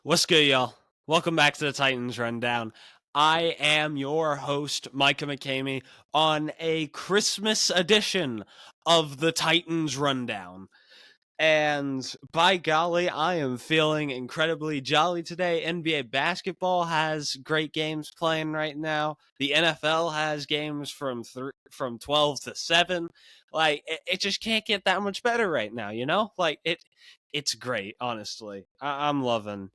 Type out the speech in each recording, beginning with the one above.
What's good, y'all? Welcome back to the Titans Rundown. I am your host, Micah McCamey, on a Christmas edition of the Titans Rundown. And by golly, I am feeling incredibly jolly today. NBA basketball has great games playing right now. The NFL has games from 12 to 7. It just can't get that much better right now, you know? It's great, honestly. I'm loving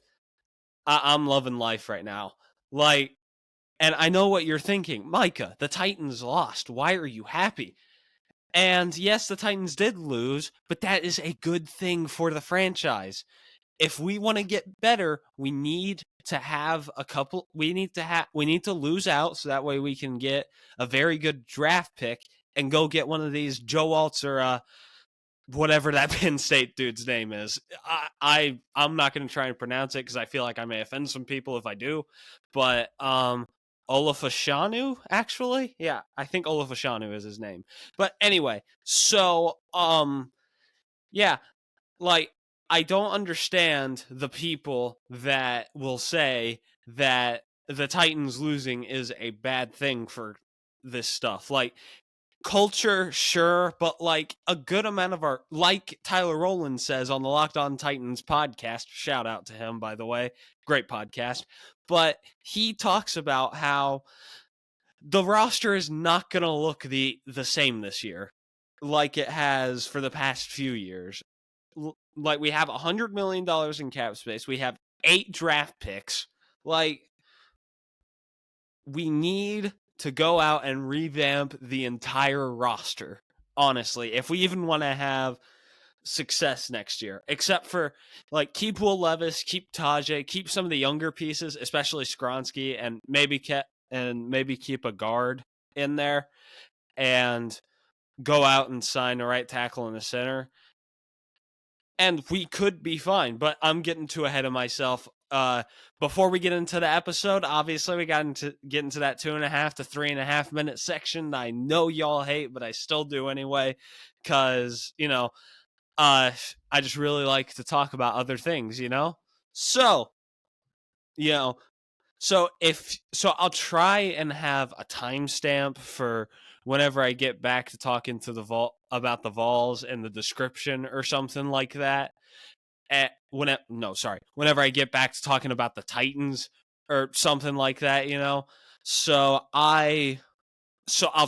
life right now. And I know what you're thinking. Micah, the Titans lost. Why are you happy? And yes, the Titans did lose, but that is a good thing for the franchise. If we want to get better, we need to have we need to lose out so that way we can get a very good draft pick and go get one of these Joe Waltz or whatever that Penn State dude's name is. I'm not going to try and pronounce it because I feel like I may offend some people if I do. But Olafashanu, actually, yeah, I think Olafashanu is his name. But anyway, yeah, like I don't understand the people that will say that the Titans losing is a bad thing for this stuff. Culture, sure, but a good amount of our, like Tyler Rowland says on the Locked On Titans podcast, shout out to him, by the way, great podcast, but he talks about how the roster is not going to look the same this year like it has for the past few years. Like, we have $100 million in cap space, we have 8 draft picks, we need to go out and revamp the entire roster, honestly, if we even want to have success next year. Except for, keep Will Levis, keep Tajay, keep some of the younger pieces, especially Skronsky, and maybe keep a guard in there, and go out and sign a right tackle and a center. And we could be fine, but I'm getting too ahead of myself. Before we get into the episode, obviously we got to get into that 2.5 to 3.5 minute section that I know y'all hate, but I still do anyway, because I just really like to talk about other things, So, you know, so I'll try and have a timestamp for whenever I get back to talking to about the Vols and the description or something like that. Whenever I get back to talking about the Titans or something like that, So I'll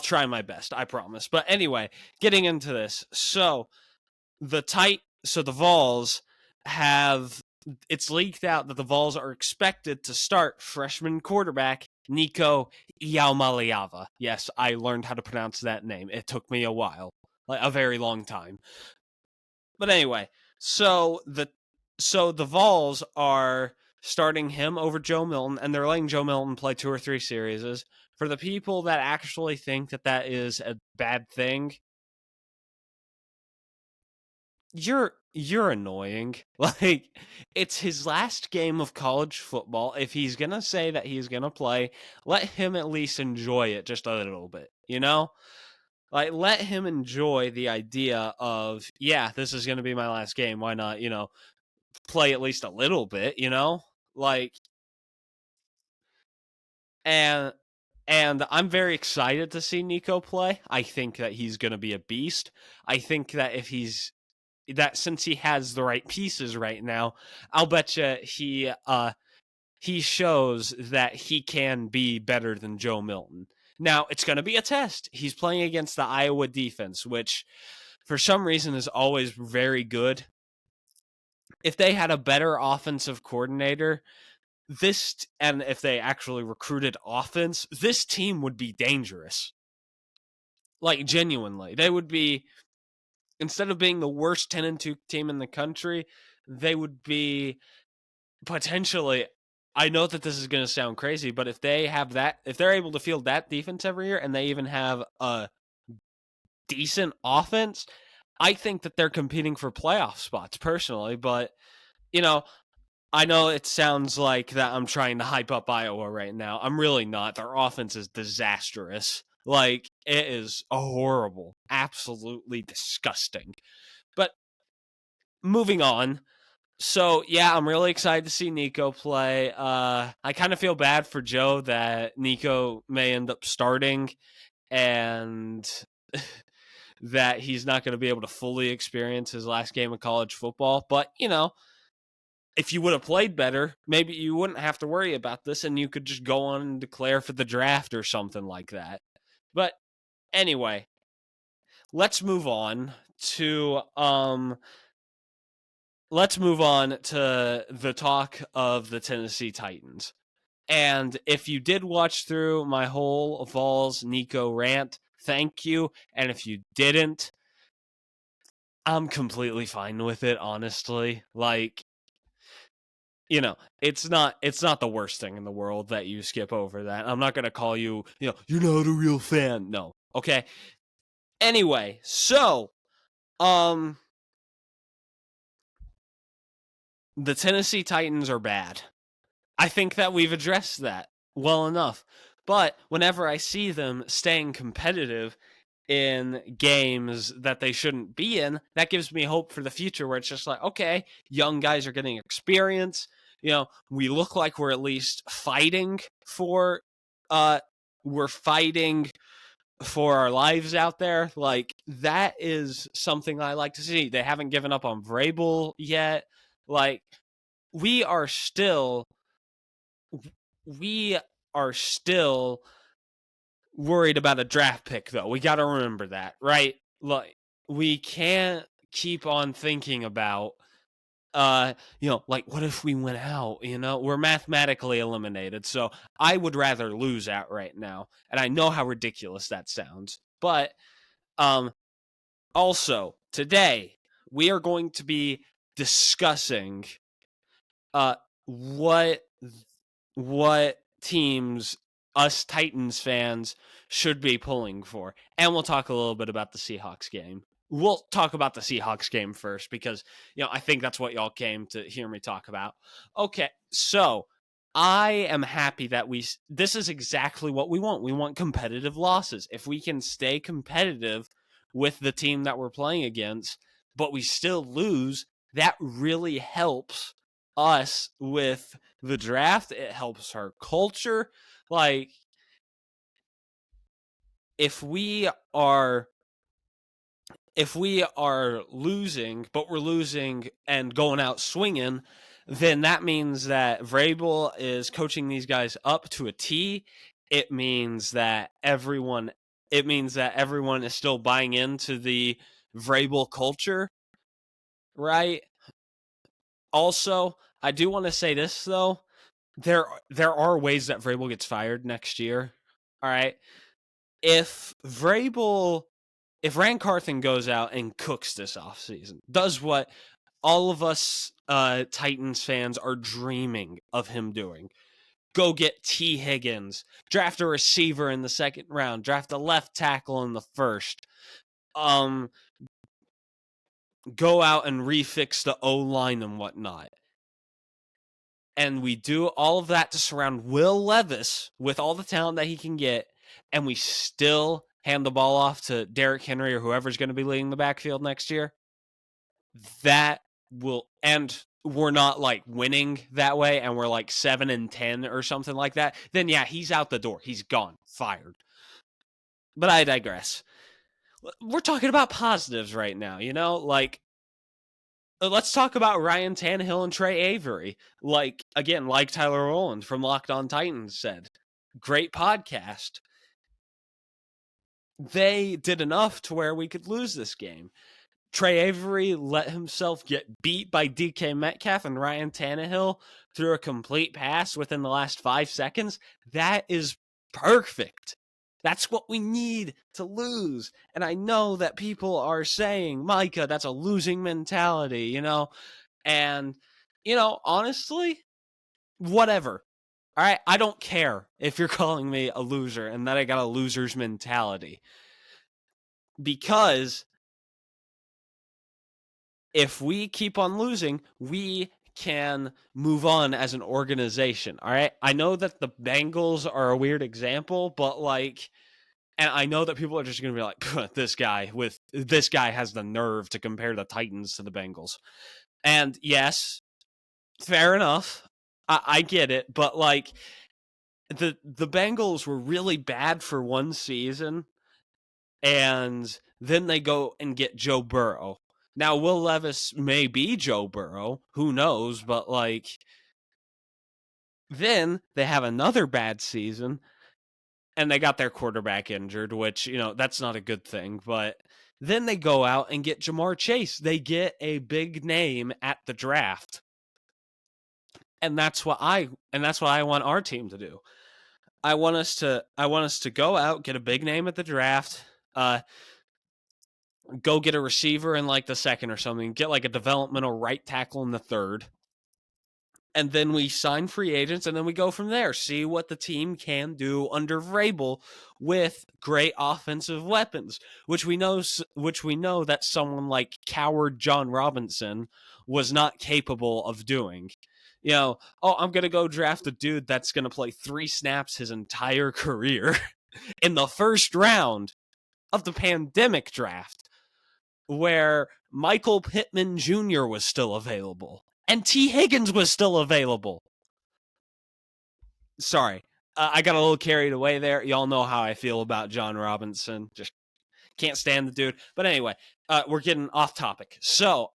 try my best, I promise. But anyway, getting into this. The Vols have it's leaked out that the Vols are expected to start freshman quarterback Nico Iamaleava. Yes, I learned how to pronounce that name. It took me a while, like a very long time. But anyway, the Vols are starting him over Joe Milton, and they're letting Joe Milton play 2 or 3 series. For the people that actually think that that is a bad thing, you're annoying. It's his last game of college football. If he's gonna say that he's gonna play, let him at least enjoy it just a little bit, let him enjoy the idea of, yeah, this is gonna be my last game. Why not, play at least a little bit, like and and I'm very excited to see Nico play. I think that he's gonna be a beast. I think that since he has the right pieces right now, I'll bet you he shows that he can be better than Joe Milton. Now, it's going to be a test. He's playing against the Iowa defense, which for some reason is always very good. If they had a better offensive coordinator, and if they actually recruited offense, this team would be dangerous. Genuinely. They would be, instead of being the worst 10-2 team in the country, they would be potentially, I know that this is going to sound crazy, but if they're able to field that defense every year and they even have a decent offense, I think that they're competing for playoff spots personally. But, I know it sounds like that I'm trying to hype up Iowa right now. I'm really not. Their offense is disastrous. It is horrible, absolutely disgusting. But moving on, So yeah, I'm really excited to see Nico play. I kind of feel bad for Joe that Nico may end up starting and that he's not going to be able to fully experience his last game of college football. But, if you would have played better, maybe you wouldn't have to worry about this and you could just go on and declare for the draft or something like that. But anyway, let's move on to the talk of the Tennessee Titans. And if you did watch through my whole Vols Nico rant, thank you. And if you didn't, I'm completely fine with it, honestly. Like, it's not the worst thing in the world that you skip over that. I'm not gonna call you, you're not a real fan. No. Okay. Anyway, so the Tennessee Titans are bad. I think that we've addressed that well enough. But whenever I see them staying competitive in games that they shouldn't be in, that gives me hope for the future where it's just like, okay, young guys are getting experience. We look like we're at least fighting for we're fighting for our lives out there. Like, that is something I like to see. They haven't given up on Vrabel yet. Like, we are still we are still worried about a draft pick, though. We got to remember that, right? Like, we can't keep on thinking about like, what if we went out? We're mathematically eliminated. So I would rather lose out right now. And I know how ridiculous that sounds. But also today we are going to be discussing uh what teams us Titans fans should be pulling for. And we'll talk a little bit about the Seahawks game. We'll talk about the Seahawks game first because, I think that's what y'all came to hear me talk about. Okay, so I am happy that this is exactly what we want. We want competitive losses. If we can stay competitive with the team that we're playing against, but we still lose, that really helps us with the draft. It helps our culture. Like, if we are losing, but we're losing and going out swinging, then that means that Vrabel is coaching these guys up to a T. It means that everyone is still buying into the Vrabel culture, right? Also, I do want to say this though. There are ways that Vrabel gets fired next year. All right. If Rand Carthen goes out and cooks this offseason, does what all of us Titans fans are dreaming of him doing, go get T. Higgins, draft a receiver in the second round, draft a left tackle in the first, go out and refix the O-line and whatnot. And we do all of that to surround Will Levis with all the talent that he can get, and we still hand the ball off to Derrick Henry or whoever's going to be leading the backfield next year, that will, and we're not like winning that way and we're like 7-10 or something like that, then yeah, he's out the door. He's gone, fired. But I digress. We're talking about positives right now, like, let's talk about Ryan Tannehill and Trey Avery. Like Tyler Rowland from Locked On Titans said, great podcast. They did enough to where we could lose this game. Trey Avery let himself get beat by DK Metcalf, and Ryan Tannehill threw a complete pass within the last 5 seconds. That is perfect. That's what we need to lose. And I know that people are saying, Micah, that's a losing mentality, And, honestly, whatever. All right, I don't care if you're calling me a loser and that I got a loser's mentality. Because if we keep on losing, we can move on as an organization. All right. I know that the Bengals are a weird example, but and I know that people are just going to be like, this guy has the nerve to compare the Titans to the Bengals. And yes, Fair enough. I get it, but like the Bengals were really bad for one season, and then they go and get Joe Burrow. Now, Will Levis may be Joe Burrow, who knows, but like then they have another bad season and they got their quarterback injured, which, that's not a good thing, but then they go out and get Jamar Chase. They get a big name at the draft. And that's what I want our team to do. I want us to go out, get a big name at the draft, go get a receiver in like the second or something, get like a developmental right tackle in the third, and then we sign free agents, and then we go from there. See what the team can do under Vrabel with great offensive weapons, which we know that someone like coward John Robinson was not capable of doing. I'm gonna go draft a dude that's gonna play 3 snaps his entire career in the first round of the pandemic draft, where Michael Pittman Jr. was still available and T. Higgins was still available. Sorry, I got a little carried away there. Y'all know how I feel about John Robinson. Just can't stand the dude. But anyway, we're getting off topic. So,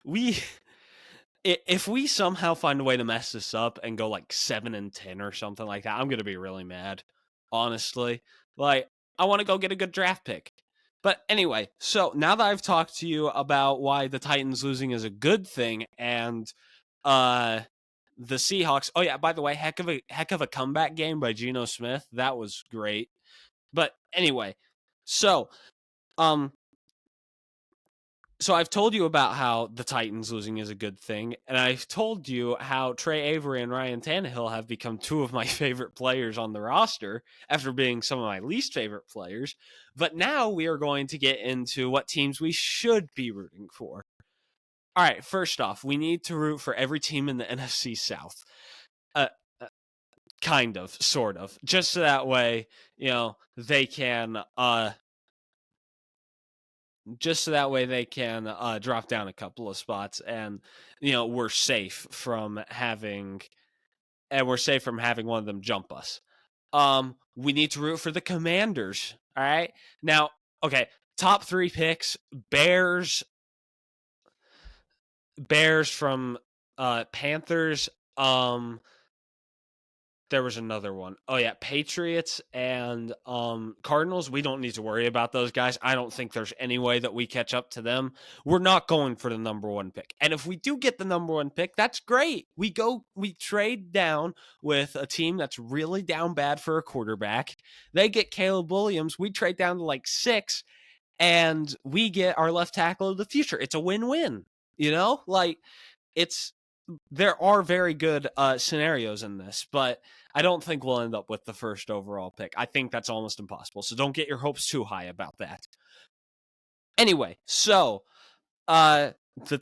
we if we somehow find a way to mess this up and go like 7-10 or something like that, I'm gonna be really mad. Honestly, like I want to go get a good draft pick. But anyway, so now that I've talked to you about why the Titans losing is a good thing, and the Seahawks. Oh yeah, by the way, heck of a comeback game by Geno Smith. That was great. But anyway, so um so I've told you about how the Titans losing is a good thing, and I've told you how Trey Avery and Ryan Tannehill have become 2 of my favorite players on the roster after being some of my least favorite players. But now we are going to get into what teams we should be rooting for. All right, first off, we need to root for every team in the NFC South. Uh, kind of, sort of, just so that way, they can drop down a couple of spots, and we're safe from having one of them jump us. We need to root for the Commanders. All right, now, okay, top 3 picks: Bears from Panthers. There was another one. Oh yeah, Patriots and Cardinals. We don't need to worry about those guys. I don't think there's any way that we catch up to them. We're not going for the number 1 pick. And if we do get the number 1 pick, that's great. We trade down with a team that's really down bad for a quarterback. They get Caleb Williams. We trade down to like 6, and we get our left tackle of the future. It's a win-win. Like there are very good scenarios in this, but I don't think we'll end up with the first overall pick. I think that's almost impossible, so don't get your hopes too high about that. Anyway, so the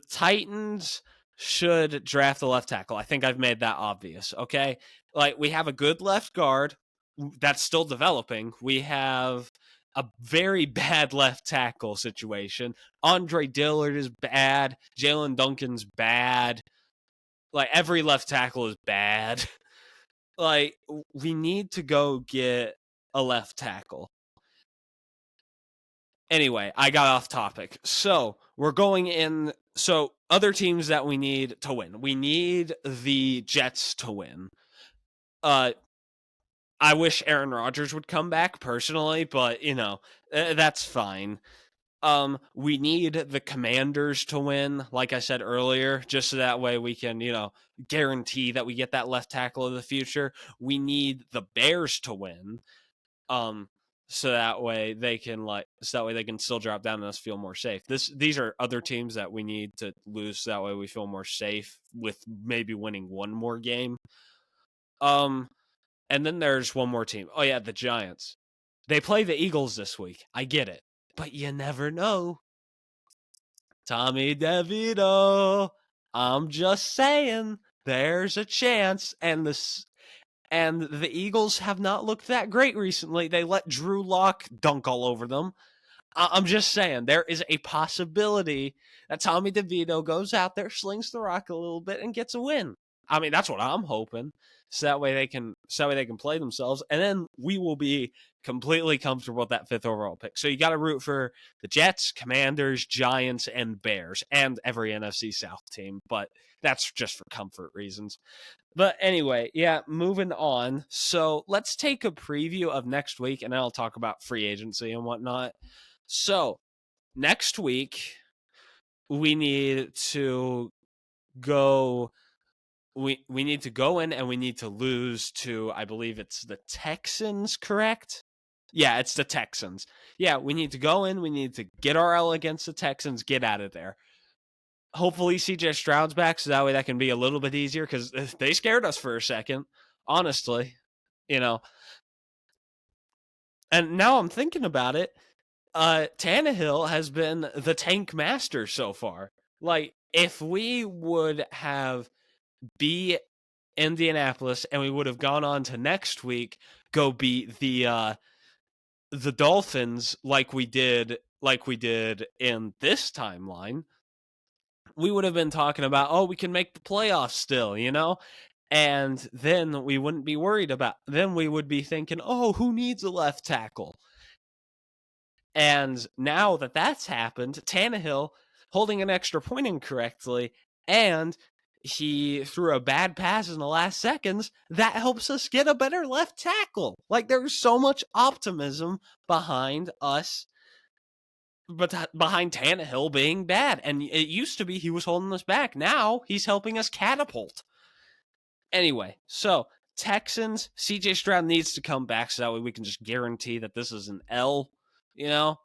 Titans should draft the left tackle. I think I've made that obvious, okay? Like, we have a good left guard that's still developing. We have a very bad left tackle situation. Andre Dillard is bad. Jalen Duncan's bad. Like, every left tackle is bad. Like, we need to go get a left tackle. Anyway, I got off topic. So, we're going in. So, other teams that we need to win. We need the Jets to win. I wish Aaron Rodgers would come back personally, but, that's fine. We need the Commanders to win, like I said earlier, just so that way we can, guarantee that we get that left tackle of the future. We need the Bears to win, so that way they can still drop down and us feel more safe. These are other teams that we need to lose, so that way we feel more safe with maybe winning one more game. And then there's one more team. Oh yeah, the Giants. They play the Eagles this week. I get it. But you never know. Tommy DeVito. I'm just saying, there's a chance. And the Eagles have not looked that great recently. They let Drew Lock dunk all over them. I'm just saying there is a possibility that Tommy DeVito goes out there, slings the rock a little bit, and gets a win. I mean, that's what I'm hoping. So that way they can play themselves, and then we will be completely comfortable with that 5th overall pick. So you got to root for the Jets, Commanders, Giants, and Bears, and every NFC South team. But that's just for comfort reasons. But anyway, yeah, moving on. So let's take a preview of next week, and then I'll talk about free agency and whatnot. So next week, we need to go. We need to go in and we need to lose to, I believe it's the Texans, correct? Yeah, it's the Texans. Yeah, we need to go in. We need to get our L against the Texans, get out of there. Hopefully CJ Stroud's back, so that way that can be a little bit easier, because they scared us for a second, honestly. You know, and now I'm thinking about it, Tannehill has been the tank master so far. Like, if we would have beat Indianapolis and we would have gone on to next week go beat the Dolphins like we did in this timeline, we would have been talking about, oh, we can make the playoffs still, you know? And then we wouldn't be worried about, then we would be thinking, oh, who needs a left tackle? And now that that's happened, Tannehill holding an extra point incorrectly, and he threw a bad pass in the last seconds, that helps us get a better left tackle. Like, there's so much optimism behind us, but behind Tannehill being bad. And it used to be he was holding us back. Now he's helping us catapult. Anyway, so Texans, CJ Stroud needs to come back so that way we can just guarantee that this is an L, you know?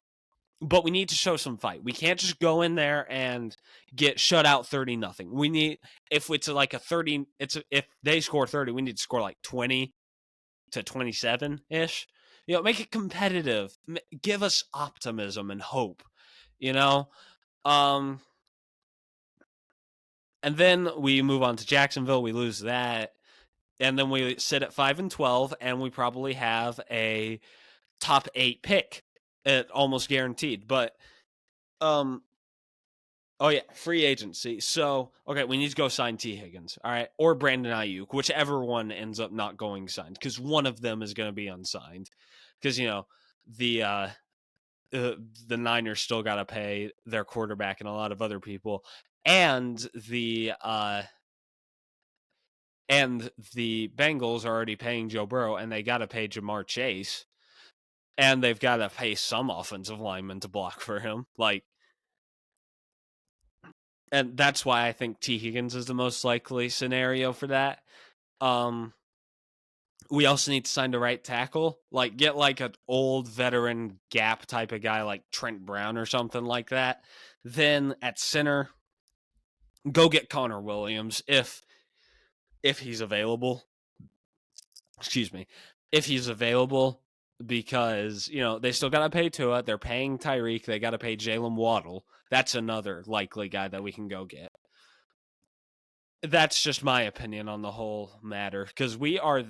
But we need to show some fight. We can't just go in there and get shut out 30-0. We need, if it's like a 30, if they score 30, we need to score like 20 to 27-ish. You know, make it competitive. Give us optimism and hope, you know? And then we move on to Jacksonville. We lose that. And then we sit at 5-12, and we probably have a top 8 pick. Almost guaranteed. But oh yeah, free agency. So okay, we need to go sign T. Higgins, all right, or Brandon Ayuk, whichever one ends up not going signed, because one of them is going to be unsigned, because you know the Niners still got to pay their quarterback and a lot of other people, and the Bengals are already paying Joe Burrow, and they got to pay Jamar Chase. And they've got to pay some offensive linemen to block for him. Like, and that's why I think T. Higgins is the most likely scenario for that. We also need to sign the right tackle. Like, get like an old veteran gap type of guy like Trent Brown or something like that. Then at center, go get Connor Williams if he's available. Excuse me. If he's available, because, you know, they still got to pay Tua. They're paying Tyreek. They got to pay Jalen Waddle. That's another likely guy that we can go get. That's just my opinion on the whole matter, because we are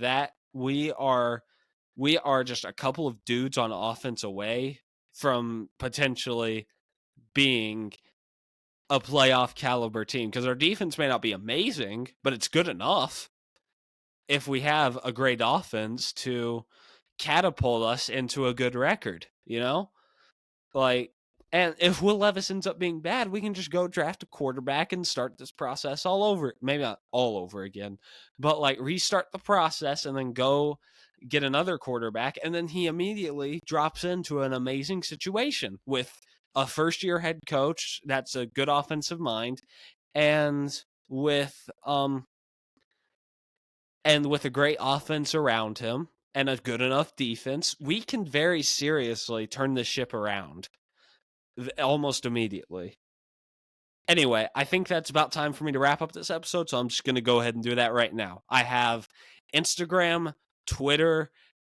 just a couple of dudes on offense away from potentially being a playoff caliber team, because our defense may not be amazing, but it's good enough if we have a great offense to catapult us into a good record, you know? Like, and if Will Levis ends up being bad, we can just go draft a quarterback and start this process all over. Maybe not all over again, but like restart the process and then go get another quarterback. And then he immediately drops into an amazing situation with a first-year head coach that's a good offensive mind, and with a great offense around him and a good enough defense, we can very seriously turn the ship around almost immediately. Anyway, I think that's about time for me to wrap up this episode, so I'm just going to go ahead and do that right now. I have Instagram, Twitter,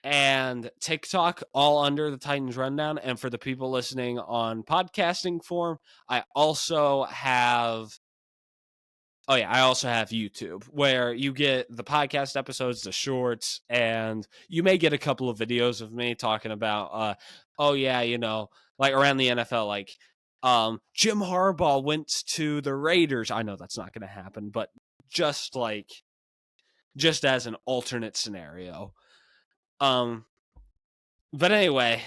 and TikTok all under the Titans Rundown. And for the people listening on podcasting form, I also have YouTube, where you get the podcast episodes, the shorts, and you may get a couple of videos of me talking about, like around the NFL, like Jim Harbaugh went to the Raiders. I know that's not going to happen, but just as an alternate scenario. But anyway,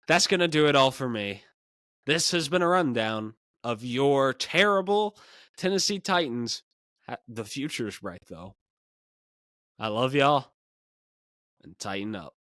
that's going to do it all for me. This has been a rundown of your terrible Tennessee Titans. The future's bright, though. I love y'all, and tighten up.